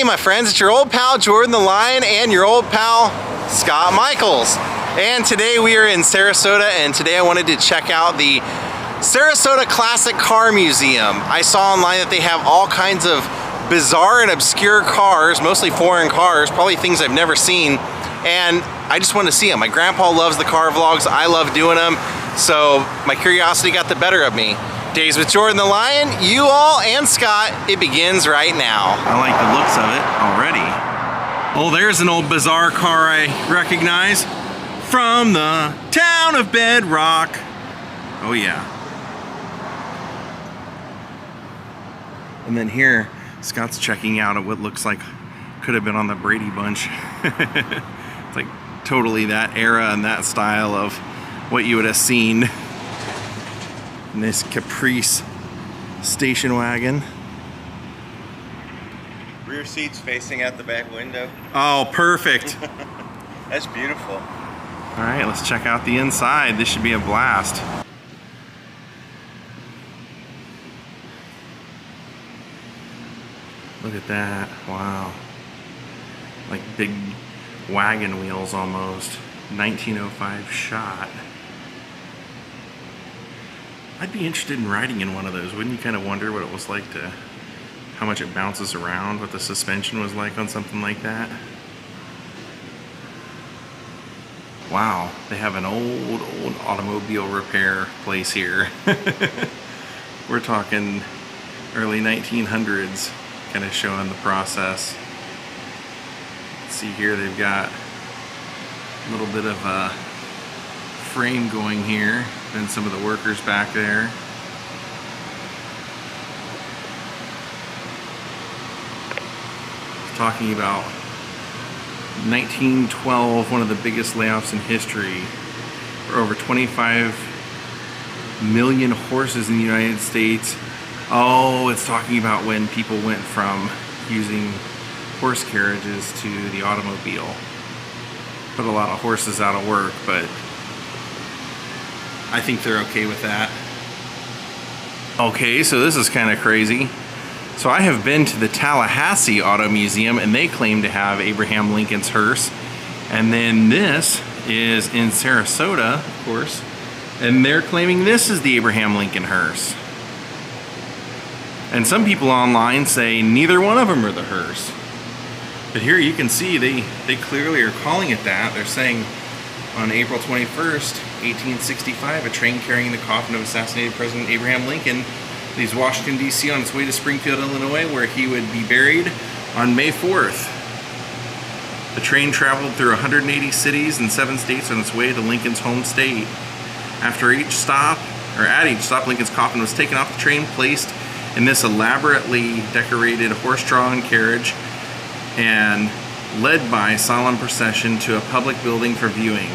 my friends, it's your old pal Jordan the Lion and your old pal Scott Michaels. And today we are in Sarasota, and today I wanted to check out the Sarasota Classic Car Museum. I saw online that they have all kinds of bizarre and obscure cars, mostly foreign cars, probably things I've never seen, and I just wanted to see them. My grandpa loves the car vlogs, I love doing them, so my curiosity got the better of me. Daze with Jordan the Lion, you all, and Scott, it begins right now. I like the looks of it already. Oh, there's an old bizarre car I recognize from the town of Bedrock. Oh yeah. And then here, Scott's checking out at what looks like could have been on the Brady Bunch. It's like totally that era and that style of what you would have seen. And this Caprice station wagon. Rear seats facing out the back window. Oh, perfect. That's beautiful. All right, let's check out the inside. This should be a blast. Look at that, wow. Like big wagon wheels almost. 1905 shot. I'd be interested in riding in one of those. Wouldn't you kind of wonder what it was like to, how much it bounces around, what the suspension was like on something like that? Wow, they have an old automobile repair place here. We're talking early 1900s, kind of showing the process. Let's see here, they've got a little bit of a frame going here, and some of the workers back there. Talking about 1912, one of the biggest layoffs in history, for over 25 million horses in the United States. Oh, it's talking about when people went from using horse carriages to the automobile. Put a lot of horses out of work, but I think they're okay with that. Okay, so this is kind of crazy. So I have been to the Tallahassee Auto Museum, and they claim to have Abraham Lincoln's hearse. And then this is in Sarasota, of course, and they're claiming this is the Abraham Lincoln hearse. And some people online say neither one of them are the hearse. But here you can see they clearly are calling it that. They're saying on April 21st, 1865, a train carrying the coffin of assassinated President Abraham Lincoln leaves Washington, D.C. on its way to Springfield, Illinois, where he would be buried on May 4th. The train traveled through 180 cities and 7 states on its way to Lincoln's home state. At each stop, Lincoln's coffin was taken off the train, placed in this elaborately decorated horse-drawn carriage, and led by solemn procession to a public building for viewing.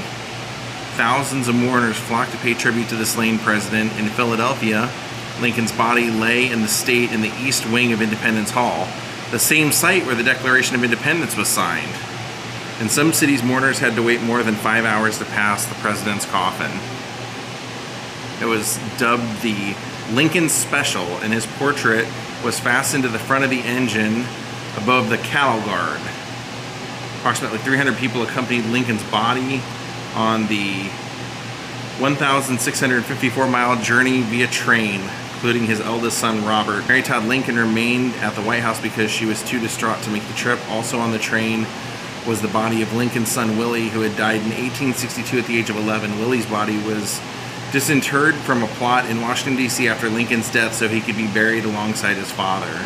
Thousands of mourners flocked to pay tribute to the slain president. In Philadelphia, Lincoln's body lay in the state in the east wing of Independence Hall, the same site where the Declaration of Independence was signed. In some cities, mourners had to wait more than 5 hours to pass the president's coffin. It was dubbed the Lincoln Special, and his portrait was fastened to the front of the engine above the cattle guard. Approximately 300 people accompanied Lincoln's body on the 1,654-mile journey via train, including his eldest son, Robert. Mary Todd Lincoln remained at the White House because she was too distraught to make the trip. Also on the train was the body of Lincoln's son, Willie, who had died in 1862 at the age of 11. Willie's body was disinterred from a plot in Washington, D.C. after Lincoln's death so he could be buried alongside his father.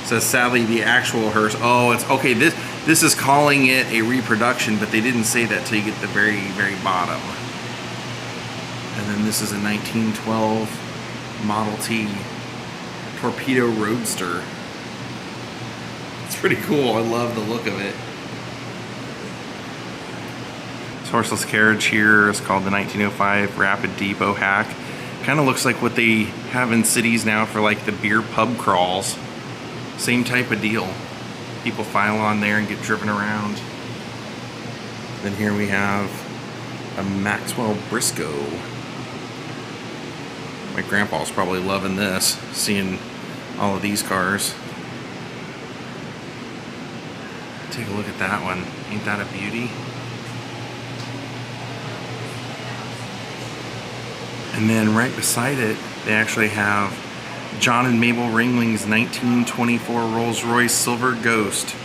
So sadly, the actual hearse, oh, it's okay, this is calling it a reproduction, but they didn't say that till you get to the very, very bottom. And then this is a 1912 Model T Torpedo Roadster. It's pretty cool, I love the look of it. This horseless carriage here is called the 1905 Rapid Depot Hack. Kind of looks like what they have in cities now for like the beer pub crawls. Same type of deal. People file on there and get driven around. Then here we have a Maxwell Briscoe. My grandpa's probably loving this, seeing all of these cars. Take a look at that one. Ain't that a beauty? And then right beside it, they actually have John and Mabel Ringling's 1924 Rolls-Royce Silver Ghost.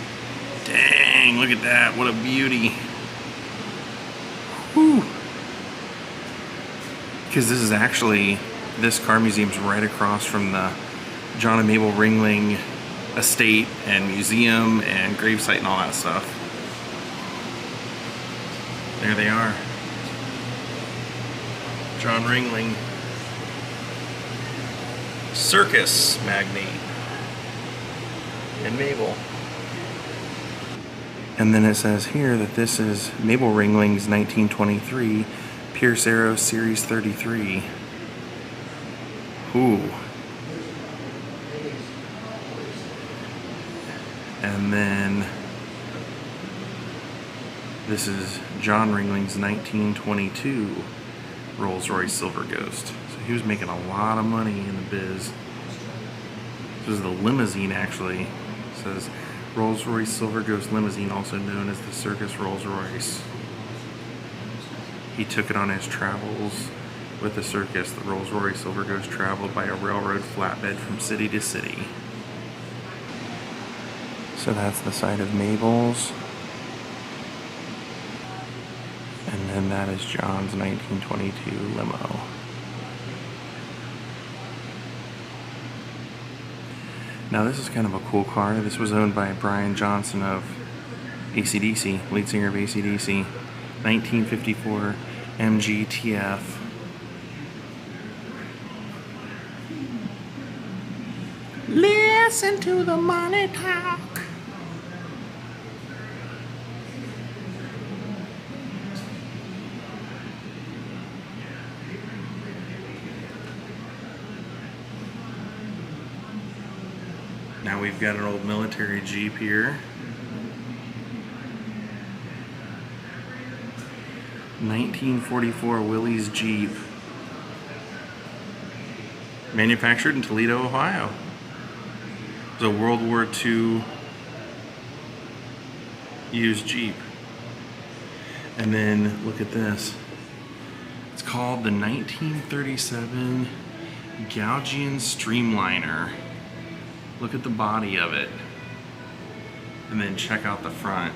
Dang, look at that. What a beauty. Whew. Because this is actually, this car museum's right across from the John and Mabel Ringling estate and museum and gravesite and all that stuff. There they are. John Ringling, circus magnate, and Mabel. And then it says here that this is Mabel Ringling's 1923 Pierce Arrow Series 33. Ooh. And then this is John Ringling's 1922 Rolls-Royce Silver Ghost. So he was making a lot of money in the biz. This is the limousine, actually. It says Rolls-Royce Silver Ghost limousine, also known as the Circus Rolls-Royce. He took it on his travels with the circus. The Rolls-Royce Silver Ghost traveled by a railroad flatbed from city to city. So that's the side of Mabel's. And then that is John's 1922 limo. Now this is kind of a cool car. This was owned by Brian Johnson of AC/DC, lead singer of AC/DC. 1954 MGTF. Listen to the money talk. Now we've got an old military Jeep here. 1944 Willys Jeep. Manufactured in Toledo, Ohio. It was a World War II used Jeep. And then look at this. It's called the 1937 Gaugian Streamliner. Look at the body of it. And then check out the front.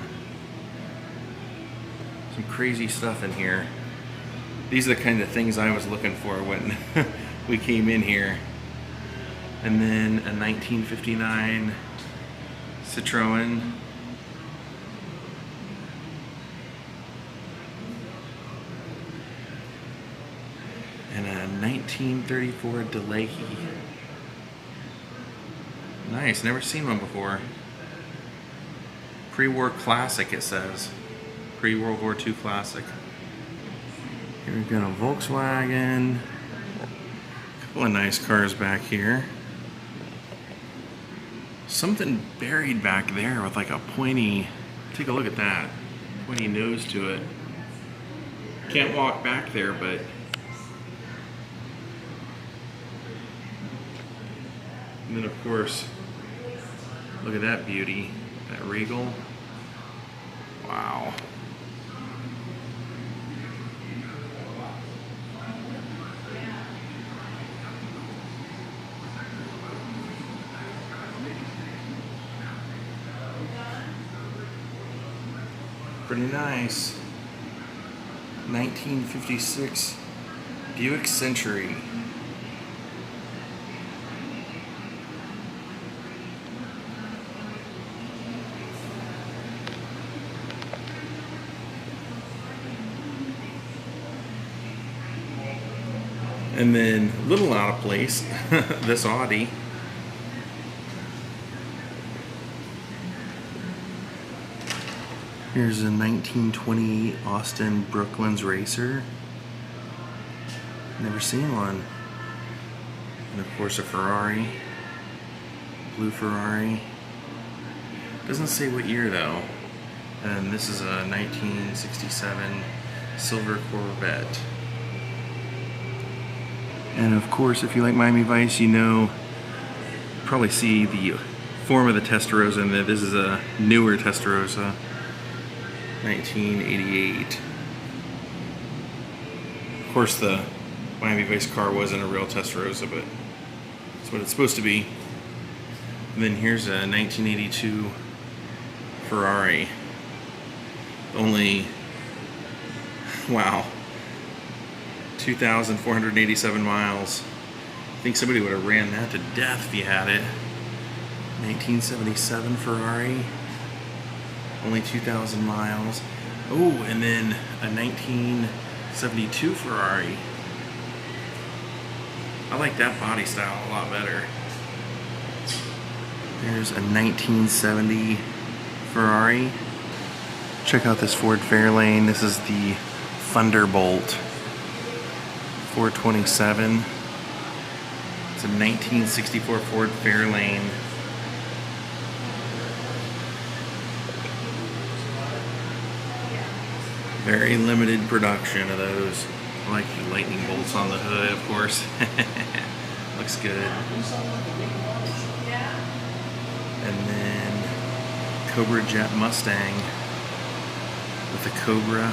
Some crazy stuff in here. These are the kind of things I was looking for when we came in here. And then a 1959 Citroen. And a 1934 Delahey. Nice, never seen one before. Pre-war classic, it says. Pre-World War II classic. Here we've got a Volkswagen. A couple of nice cars back here. Something buried back there with like a pointy, take a look at that. Pointy nose to it. Can't walk back there, but and then of course, look at that beauty, that Regal. Wow. Pretty nice. 1956 Buick Century. And then, a little out of place, this Audi. Here's a 1928 Austin Brooklands Racer. Never seen one. And of course a Ferrari. Blue Ferrari. Doesn't say what year though. And this is a 1967 silver Corvette. And of course, if you like Miami Vice, you know, probably see the form of the Testarossa, and this is a newer Testarossa, 1988. Of course, the Miami Vice car wasn't a real Testarossa, but it's what it's supposed to be. And then here's a 1982 Ferrari. Only, wow, 2,487 miles. I think somebody would have ran that to death if you had it. 1977 Ferrari, only 2,000 miles. Oh, and then a 1972 Ferrari. I like that body style a lot better. There's a 1970 Ferrari. Check out this Ford Fairlane. This is the Thunderbolt 427. It's a 1964 Ford Fairlane. Very limited production of those. I like the lightning bolts on the hood, of course. Looks good. And then Cobra Jet Mustang with a Cobra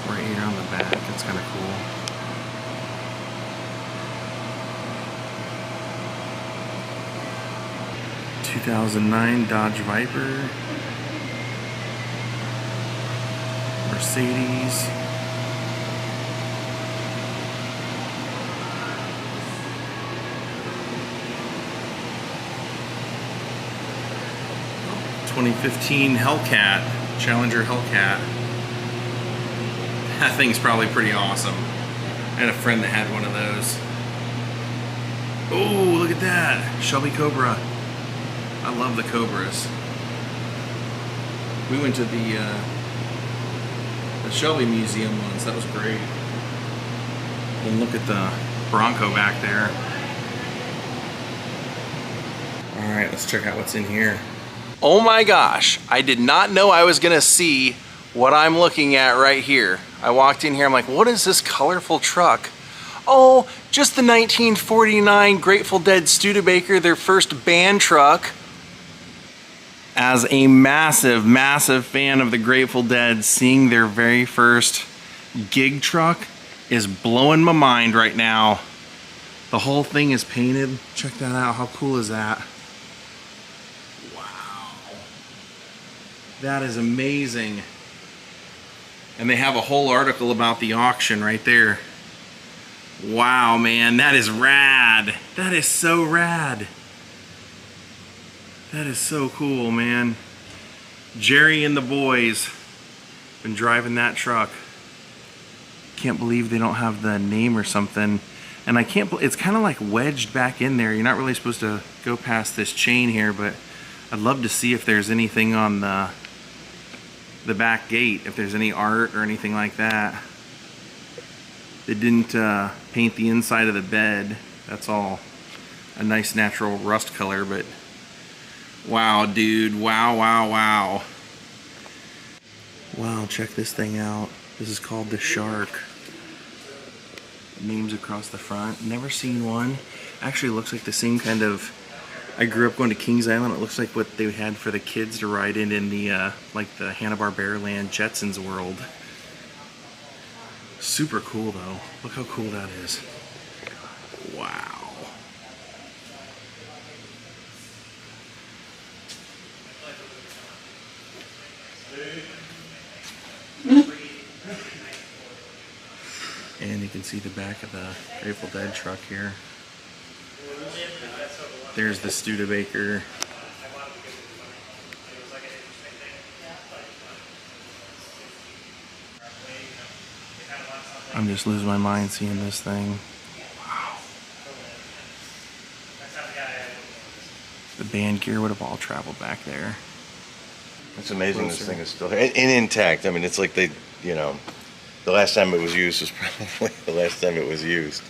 right here on the back. That's kind of cool. (2009) Dodge Viper. Mercedes. (2015) Hellcat, Challenger Hellcat. That thing's probably pretty awesome. I had a friend that had one of those. Oh, look at that, Shelby Cobra. I love the Cobras. We went to the Shelby Museum once. That was great. And look at the Bronco back there. All right, let's check out what's in here. Oh my gosh, I did not know I was gonna see what I'm looking at right here. I walked in here, I'm like, what is this colorful truck? Oh, just the 1949 Grateful Dead Studebaker, their first band truck. As a massive, massive fan of the Grateful Dead, seeing their very first gig truck is blowing my mind right now. The whole thing is painted. Check that out. How cool is that? Wow. That is amazing. And they have a whole article about the auction right there. Wow, man, that is rad. That is so rad. That is so cool, man. Jerry and the boys been driving that truck. Can't believe they don't have the name or something. And I can't, it's kind of like wedged back in there. You're not really supposed to go past this chain here, but I'd love to see if there's anything on the back gate, if there's any art or anything like that. They didn't paint the inside of the bed. That's all a nice natural rust color, but wow, dude, wow, wow, wow. Wow, check this thing out. This is called the Shark. Names across the front. Never seen one. Actually looks like the same kind of, I grew up going to Kings Island. It looks like what they had for the kids to ride in the, like the Hanna-Barbera Land Jetsons world. Super cool though. Look how cool that is. Wow. And you can see the back of the Grateful Dead truck here. There's the Studebaker. I'm just losing my mind seeing this thing. Wow. The band gear would have all traveled back there. It's amazing this thing is still here. And intact. I mean, it's like they, you know, the last time it was used was probably the last time it was used.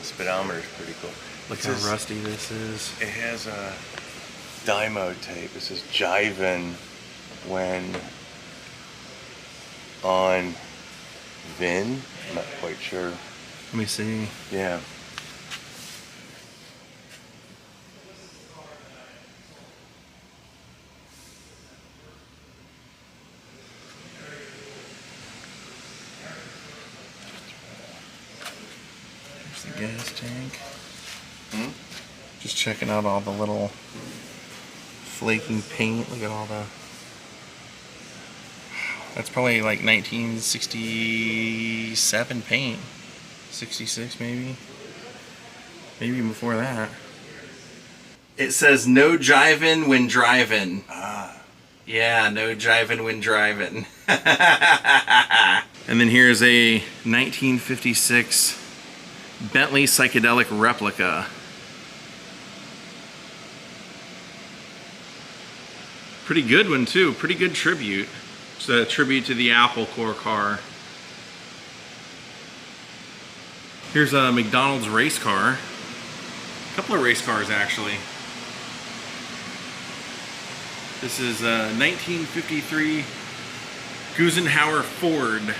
Speedometer is pretty cool. Look how rusty this is. It has a Dymo tape. It says jiving when on VIN. I'm not quite sure. Let me see. Yeah. tank. Hmm? Just checking out all the little flaking paint. Look at all the... That's probably like 1967 paint. 66 maybe? Maybe before that. It says no jivin' when driving. Ah. Yeah, no jivin' when driving. And then here's a 1956 Bentley Psychedelic replica. Pretty good one too, pretty good tribute. It's a tribute to the Apple Corps car. Here's a McDonald's race car. A couple of race cars actually. This is a 1953 Gusenhauer Ford.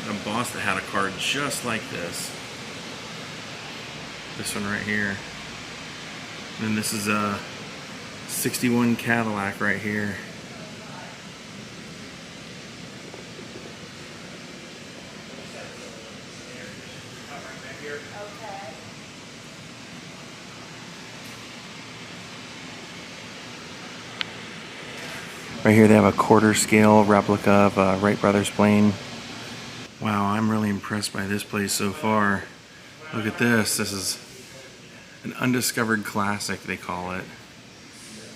A boss that had a car just like this. This one right here. And then this is a 61 Cadillac right here. Right here they have a quarter scale replica of a Wright Brothers plane. Wow, I'm really impressed by this place so far. Look at this. This is an undiscovered classic, they call it.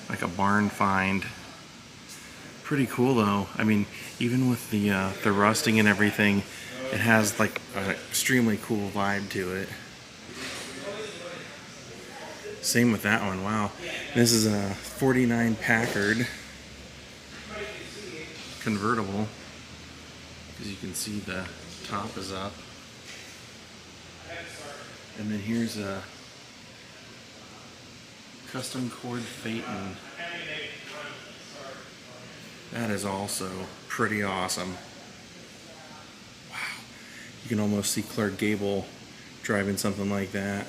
Like a barn find. Pretty cool though. I mean, even with the rusting and everything, it has like an extremely cool vibe to it. Same with that one, wow. This is a 49 Packard convertible. As you can see, the top is up. And then here's a custom cord Phaeton. That is also pretty awesome. Wow. You can almost see Clark Gable driving something like that.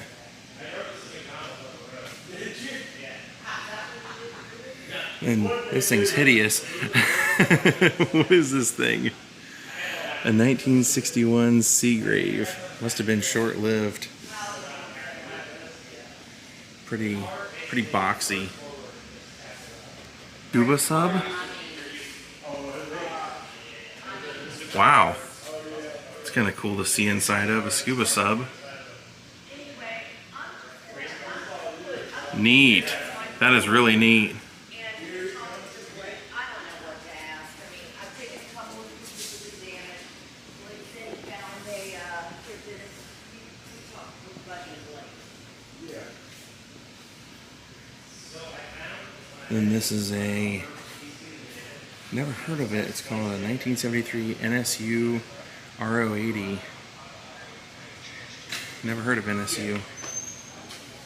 And this thing's hideous. What is this thing? A 1961 Seagrave. Must have been short-lived. Pretty boxy. Scuba sub? Wow. It's kind of cool to see inside of a scuba sub. Neat. That is really neat. And this is a, never heard of it, it's called a 1973 NSU RO80. Never heard of NSU.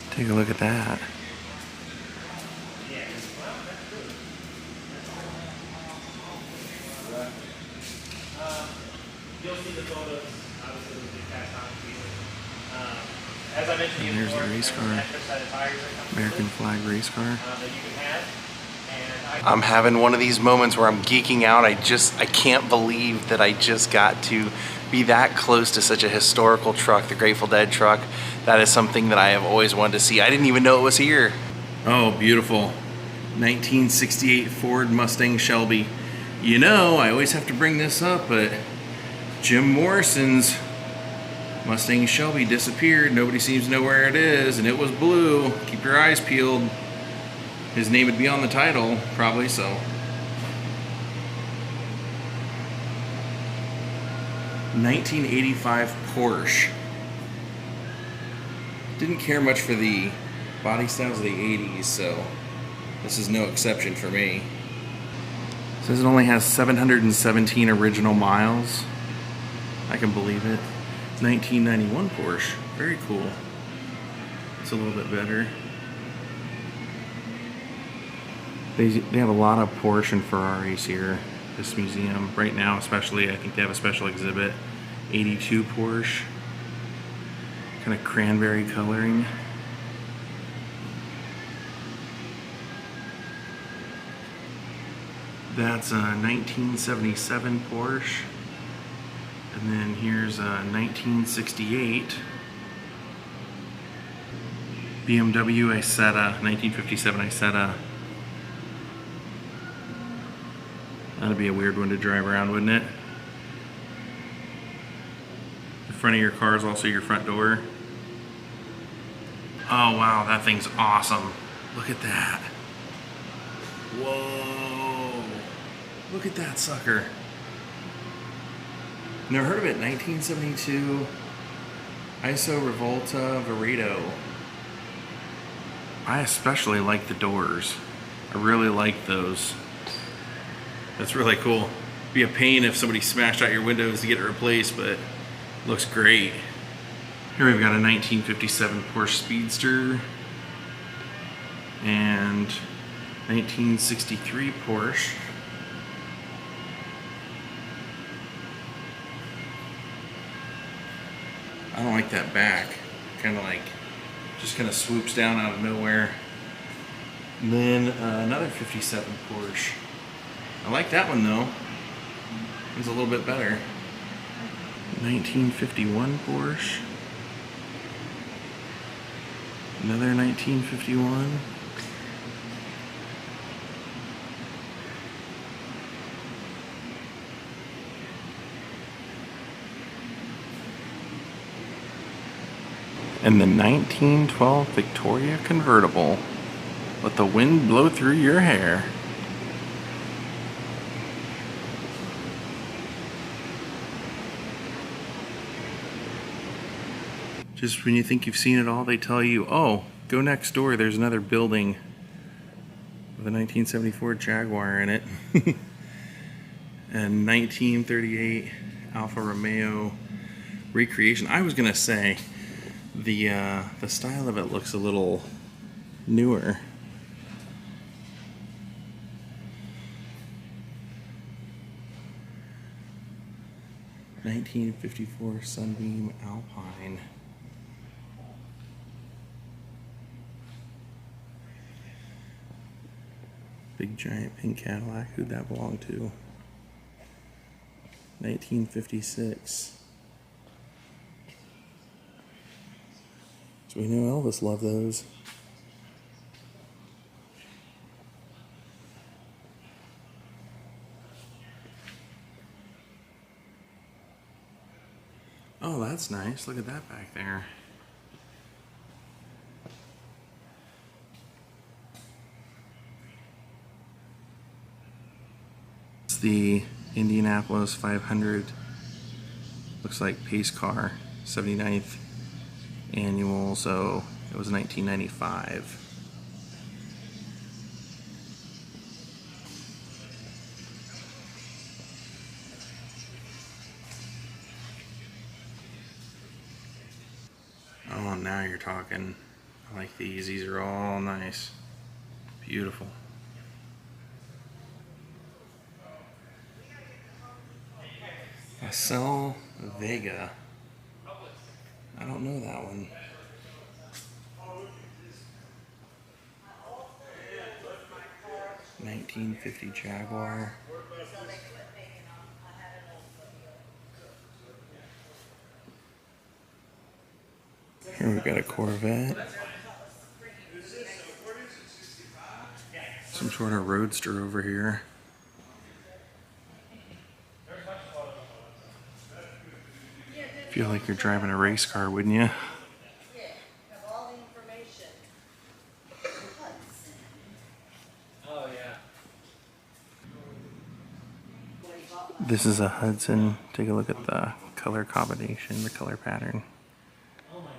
Take a look at that. And there's the race car. American flag race car. I'm having one of these moments where I'm geeking out. I can't believe that I just got to be that close to such a historical truck, the Grateful Dead truck. That is something that I have always wanted to see. I didn't even know it was here. Oh, beautiful. 1968 Ford Mustang Shelby. You know, I always have to bring this up, but Jim Morrison's Mustang Shelby disappeared. Nobody seems to know where it is, and it was blue. Keep your eyes peeled. His name would be on the title, probably so. '85 Porsche. Didn't care much for the body styles of the 80s, so this is no exception for me. It says it only has 717 original miles. I can believe it. 1991 Porsche. Very cool. It's a little bit better. They have a lot of Porsche and Ferraris here, this museum. Right now especially, I think they have a special exhibit. 82 Porsche. Kind of cranberry coloring. That's a 1977 Porsche. And then here's a 1968 BMW Isetta, 1957 Isetta. That'd be a weird one to drive around, wouldn't it? The front of your car is also your front door. Oh wow, that thing's awesome. Look at that. Whoa. Look at that sucker. Never heard of it. 1972 ISO Revolta Verado. I especially like the doors. I really like those. That's really cool. Be a pain if somebody smashed out your windows to get it replaced, but it looks great. Here we've got a 1957 Porsche Speedster and 1963 Porsche. I don't like that back. Kind of like, just kind of swoops down out of nowhere. And then another 57 Porsche. I like that one though. It's a little bit better. 1951 Porsche. Another 1951. And the 1912 Victoria convertible. Let the wind blow through your hair. Just when you think you've seen it all, they tell you, oh, go next door, there's another building with a 1974 Jaguar in it. And 1938 Alfa Romeo recreation. I was gonna say the style of it looks a little newer. '54 Sunbeam Alpine. Big giant pink Cadillac. Who'd that belong to? 1956. So we know Elvis loved those. Oh, that's nice. Look at that back there. It's the Indianapolis 500. Looks like pace car. 79th annual, so it was 1995. Oh, now you're talking. I like these. These are all nice. Beautiful. Marcel Vega. I don't know that one. '50 Jaguar. Here we've got a Corvette. Some sort of roadster over here. Feel like you're driving a race car, wouldn't you? This is a Hudson. Take a look at the color combination, the color pattern.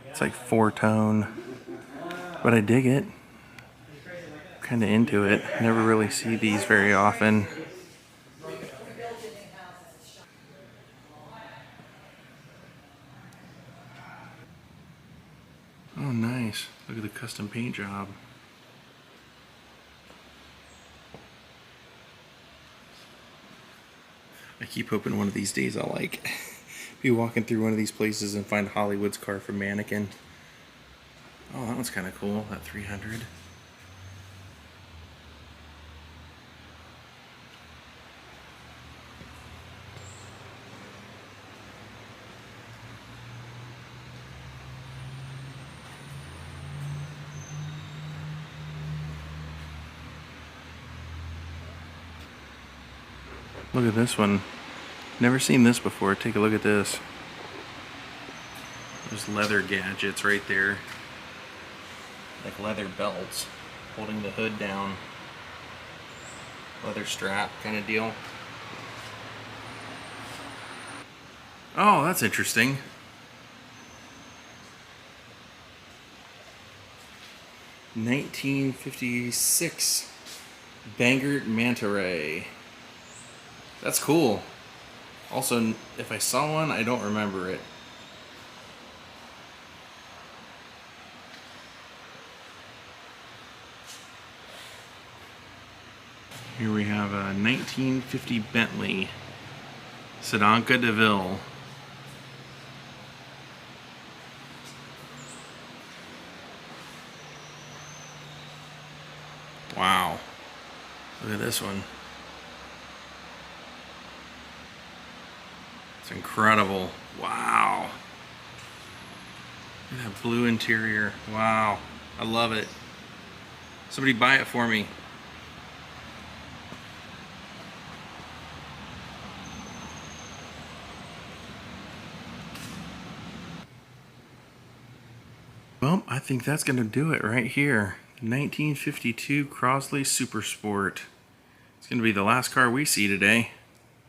It's like 4-tone, but I dig it. Kind of into it. Never really see these very often. Oh, nice. Look at the custom paint job. I keep hoping one of these days I'll like be walking through one of these places and find Hollywood's car from Mannequin. Oh, that one's kind of cool, that 300. Look at this one. Never seen this before. Take a look at this. There's leather gadgets right there. Like leather belts holding the hood down. Leather strap kind of deal. Oh, that's interesting. (1956) Bangert Manta Ray. That's cool. Also, if I saw one, I don't remember it. Here we have a 1950 Bentley Sedanca DeVille. Wow. Look at this one. It's incredible. Wow. Look at that blue interior. Wow. I love it. Somebody buy it for me. Well, I think that's going to do it right here. 1952 Crosley Super Sport. It's going to be the last car we see today.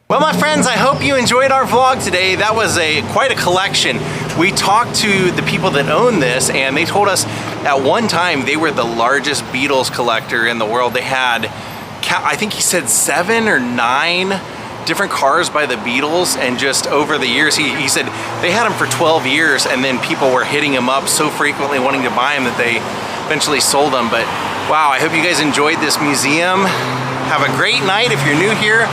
Well, my friends, I hope you enjoyed our vlog today. That was quite a collection. We talked to the people that own this, and they told us at one time they were the largest Beatles collector in the world. They had, I think he said 7 or 9 different cars by the Beatles, and just over the years, he said they had them for 12 years, and then people were hitting him up so frequently wanting to buy them that they eventually sold them. But wow, I hope you guys enjoyed this museum. Have a great night. If you're new here,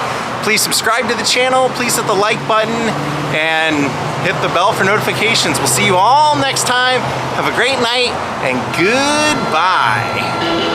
please subscribe to the channel, please hit the like button, and hit the bell for notifications. We'll see you all next time. Have a great night, and goodbye.